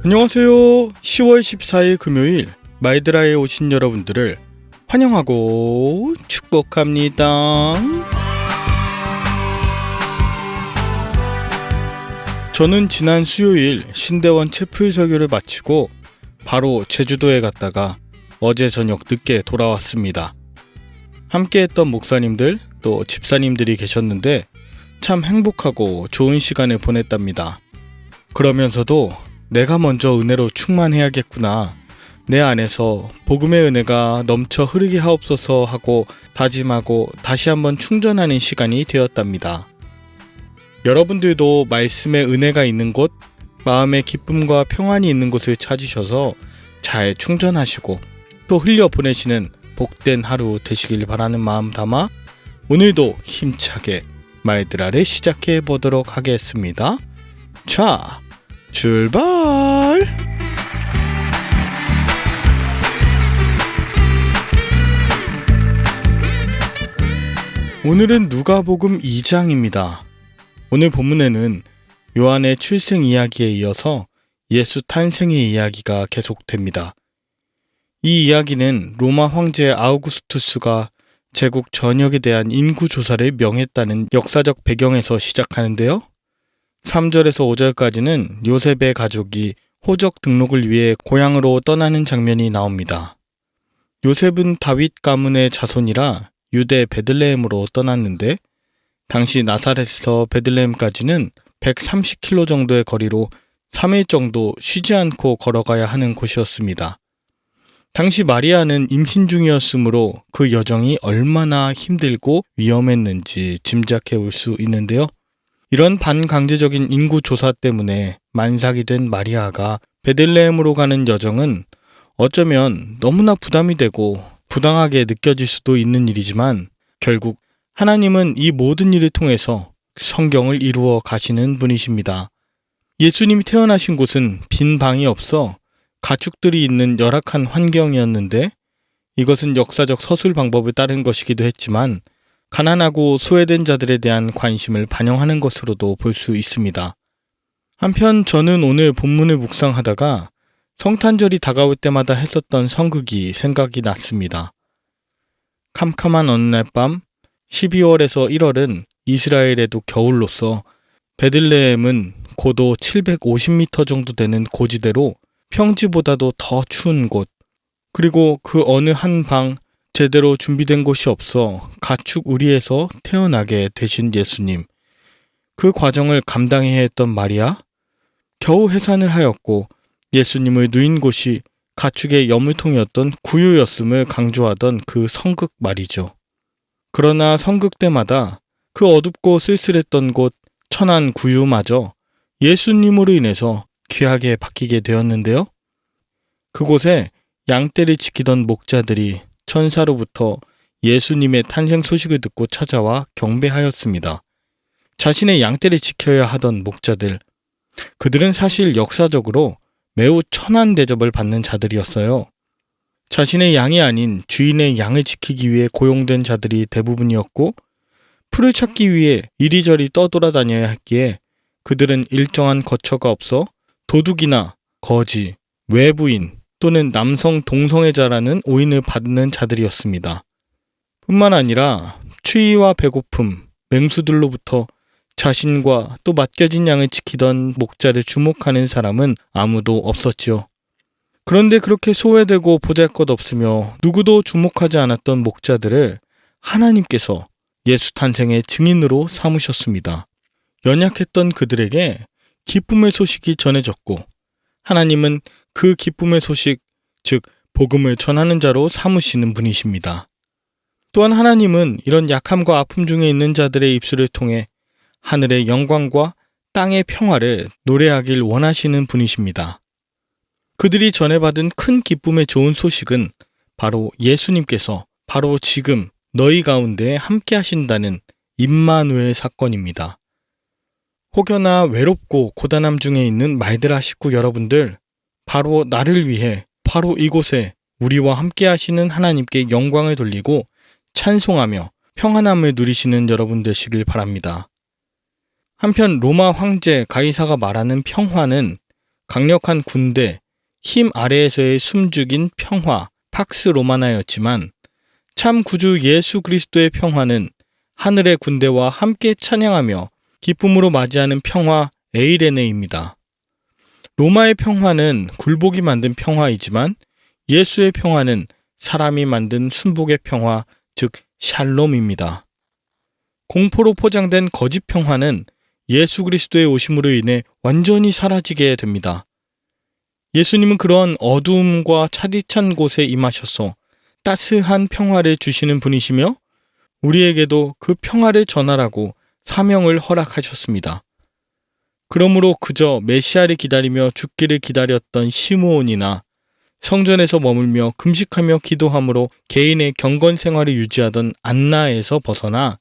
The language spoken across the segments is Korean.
안녕하세요. 10월 14일 금요일 마이드라에 오신 여러분들을 환영하고 축복합니다. 저는 지난 수요일 신대원 채플 설교를 마치고 바로 제주도에 갔다가 어제 저녁 늦게 돌아왔습니다. 함께했던 목사님들 또 집사님들이 계셨는데 참 행복하고 좋은 시간을 보냈답니다. 그러면서도 내가 먼저 은혜로 충만해야겠구나, 내 안에서 복음의 은혜가 넘쳐 흐르게 하옵소서 하고 다짐하고 다시 한번 충전하는 시간이 되었답니다. 여러분들도 말씀의 은혜가 있는 곳, 마음의 기쁨과 평안이 있는 곳을 찾으셔서 잘 충전하시고 또 흘려보내시는 복된 하루 되시길 바라는 마음 담아 오늘도 힘차게 마이드라를 시작해 보도록 하겠습니다. 자, 출발! 오늘은 누가복음 2장입니다. 오늘 본문에는 요한의 출생 이야기에 이어서 예수 탄생의 이야기가 계속됩니다. 이 이야기는 로마 황제 아우구스투스가 제국 전역에 대한 인구 조사를 명했다는 역사적 배경에서 시작하는데요. 3절에서 5절까지는 요셉의 가족이 호적 등록을 위해 고향으로 떠나는 장면이 나옵니다. 요셉은 다윗 가문의 자손이라 유대 베들레헴으로 떠났는데 당시 나사렛에서 베들레헴까지는 130km 정도의 거리로 3일 정도 쉬지 않고 걸어가야 하는 곳이었습니다. 당시 마리아는 임신 중이었으므로 그 여정이 얼마나 힘들고 위험했는지 짐작해 올 수 있는데요. 이런 반강제적인 인구 조사 때문에 만삭이 된 마리아가 베들레헴으로 가는 여정은 어쩌면 너무나 부담이 되고 부당하게 느껴질 수도 있는 일이지만 결국 하나님은 이 모든 일을 통해서 성경을 이루어 가시는 분이십니다. 예수님이 태어나신 곳은 빈 방이 없어 가축들이 있는 열악한 환경이었는데 이것은 역사적 서술 방법을 따른 것이기도 했지만 가난하고 소외된 자들에 대한 관심을 반영하는 것으로도 볼 수 있습니다. 한편 저는 오늘 본문을 묵상하다가 성탄절이 다가올 때마다 했었던 성극이 생각이 났습니다. 캄캄한 어느 날 밤 12월에서 1월은 이스라엘에도 겨울로서 베들레헴은 고도 750m 정도 되는 고지대로 평지보다도 더 추운 곳, 그리고 그 어느 한 방 제대로 준비된 곳이 없어 가축 우리에서 태어나게 되신 예수님, 그 과정을 감당해야 했던 마리아, 겨우 해산을 하였고 예수님을 누인 곳이 가축의 여물통이었던 구유였음을 강조하던 그 성극 말이죠. 그러나 성극 때마다 그 어둡고 쓸쓸했던 곳 천안 구유마저 예수님으로 인해서 귀하게 바뀌게 되었는데요. 그곳에 양떼를 지키던 목자들이 천사로부터 예수님의 탄생 소식을 듣고 찾아와 경배하였습니다. 자신의 양떼를 지켜야 하던 목자들, 그들은 사실 역사적으로 매우 천한 대접을 받는 자들이었어요. 자신의 양이 아닌 주인의 양을 지키기 위해 고용된 자들이 대부분이었고 풀을 찾기 위해 이리저리 떠돌아다녀야 했기에 그들은 일정한 거처가 없어 도둑이나 거지, 외부인 또는 남성 동성애자라는 오인을 받는 자들이었습니다. 뿐만 아니라 추위와 배고픔, 맹수들로부터 자신과 또 맡겨진 양을 지키던 목자를 주목하는 사람은 아무도 없었지요. 그런데 그렇게 소외되고 보잘것없으며 누구도 주목하지 않았던 목자들을 하나님께서 예수 탄생의 증인으로 삼으셨습니다. 연약했던 그들에게 기쁨의 소식이 전해졌고 하나님은 그 기쁨의 소식, 즉 복음을 전하는 자로 삼으시는 분이십니다. 또한 하나님은 이런 약함과 아픔 중에 있는 자들의 입술을 통해 하늘의 영광과 땅의 평화를 노래하길 원하시는 분이십니다. 그들이 전해받은 큰 기쁨의 좋은 소식은 바로 예수님께서 바로 지금 너희 가운데 함께 하신다는 임마누엘 사건입니다. 혹여나 외롭고 고단함 중에 있는 마이드라 식구 여러분들, 바로 나를 위해 바로 이곳에 우리와 함께 하시는 하나님께 영광을 돌리고 찬송하며 평안함을 누리시는 여러분 되시길 바랍니다. 한편 로마 황제 가이사가 말하는 평화는 강력한 군대, 힘 아래에서의 숨죽인 평화, 팍스 로마나였지만 참 구주 예수 그리스도의 평화는 하늘의 군대와 함께 찬양하며 기쁨으로 맞이하는 평화 에이레네입니다. 로마의 평화는 굴복이 만든 평화이지만 예수의 평화는 사람이 만든 순복의 평화, 즉 샬롬입니다. 공포로 포장된 거짓 평화는 예수 그리스도의 오심으로 인해 완전히 사라지게 됩니다. 예수님은 그런 어두움과 차디찬 곳에 임하셔서 따스한 평화를 주시는 분이시며 우리에게도 그 평화를 전하라고 사명을 허락하셨습니다. 그러므로 그저 메시아를 기다리며 죽기를 기다렸던 시므온이나 성전에서 머물며 금식하며 기도함으로 개인의 경건 생활을 유지하던 안나에서 벗어나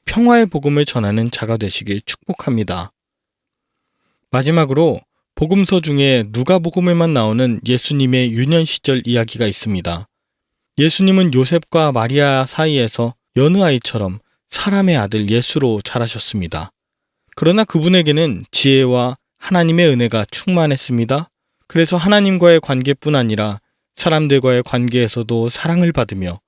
평화의 복음을 전하는 자가 되시길 축복합니다. 마지막으로 복음서 중에 누가복음에만 나오는 예수님의 유년 시절 이야기가 있습니다. 예수님은 요셉과 마리아 사이에서 여느 아이처럼 사람의 아들 예수로 자라셨습니다. 그러나 그분에게는 지혜와 하나님의 은혜가 충만했습니다. 그래서 하나님과의 관계뿐 아니라 사람들과의 관계에서도 사랑을 받으며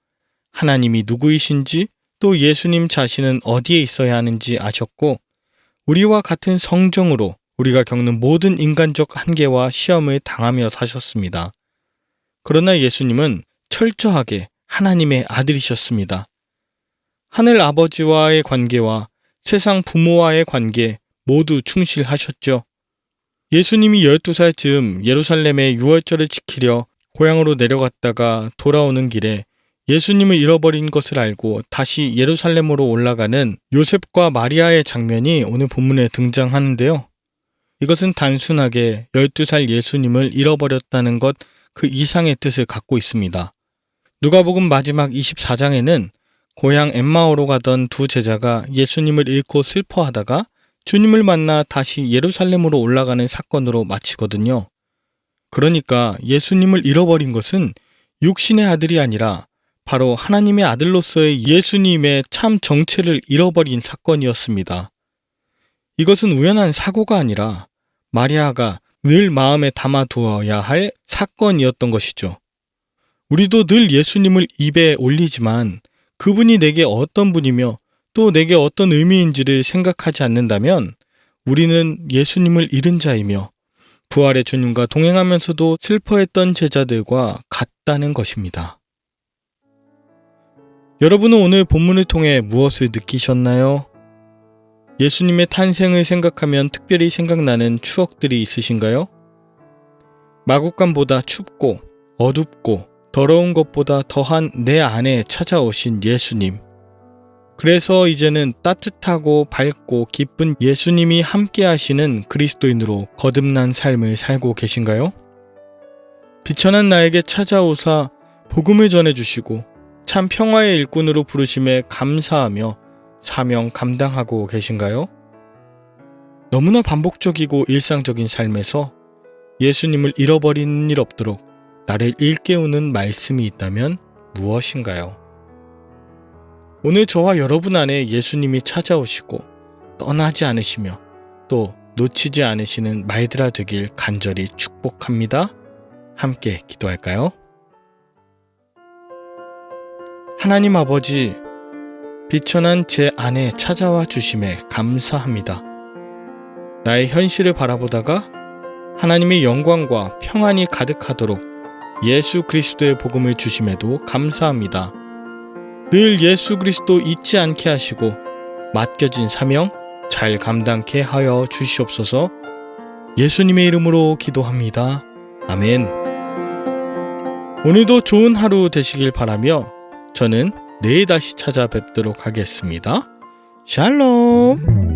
하나님이 누구이신지 또 예수님 자신은 어디에 있어야 하는지 아셨고 우리와 같은 성정으로 우리가 겪는 모든 인간적 한계와 시험을 당하며 사셨습니다. 그러나 예수님은 철저하게 하나님의 아들이셨습니다. 하늘 아버지와의 관계와 세상 부모와의 관계 모두 충실하셨죠. 예수님이 12살 즈음 예루살렘의 유월절을 지키려 고향으로 내려갔다가 돌아오는 길에 예수님을 잃어버린 것을 알고 다시 예루살렘으로 올라가는 요셉과 마리아의 장면이 오늘 본문에 등장하는데요. 이것은 단순하게 12살 예수님을 잃어버렸다는 것 그 이상의 뜻을 갖고 있습니다. 누가복음 마지막 24장에는 고향 엠마오로 가던 두 제자가 예수님을 잃고 슬퍼하다가 주님을 만나 다시 예루살렘으로 올라가는 사건으로 마치거든요. 그러니까 예수님을 잃어버린 것은 육신의 아들이 아니라 바로 하나님의 아들로서의 예수님의 참 정체를 잃어버린 사건이었습니다. 이것은 우연한 사고가 아니라 마리아가 늘 마음에 담아두어야 할 사건이었던 것이죠. 우리도 늘 예수님을 입에 올리지만 그분이 내게 어떤 분이며 또 내게 어떤 의미인지를 생각하지 않는다면 우리는 예수님을 잃은 자이며 부활의 주님과 동행하면서도 슬퍼했던 제자들과 같다는 것입니다. 여러분은 오늘 본문을 통해 무엇을 느끼셨나요? 예수님의 탄생을 생각하면 특별히 생각나는 추억들이 있으신가요? 마국간보다 춥고 어둡고 더러운 것보다 더한 내 안에 찾아오신 예수님. 그래서 이제는 따뜻하고 밝고 기쁜 예수님이 함께 하시는 그리스도인으로 거듭난 삶을 살고 계신가요? 비천한 나에게 찾아오사 복음을 전해주시고 참 평화의 일꾼으로 부르심에 감사하며 사명 감당하고 계신가요? 너무나 반복적이고 일상적인 삶에서 예수님을 잃어버리는 일 없도록 나를 일깨우는 말씀이 있다면 무엇인가요? 오늘 저와 여러분 안에 예수님이 찾아오시고 떠나지 않으시며 또 놓치지 않으시는 말들아 되길 간절히 축복합니다. 함께 기도할까요? 하나님 아버지, 비천한 제 안에 찾아와 주심에 감사합니다. 나의 현실을 바라보다가 하나님의 영광과 평안이 가득하도록 예수 그리스도의 복음을 주심에도 감사합니다. 늘 예수 그리스도 잊지 않게 하시고 맡겨진 사명 잘 감당케 하여 주시옵소서. 예수님의 이름으로 기도합니다. 아멘. 오늘도 좋은 하루 되시길 바라며 저는 내일 다시 찾아뵙도록 하겠습니다. 샬롬.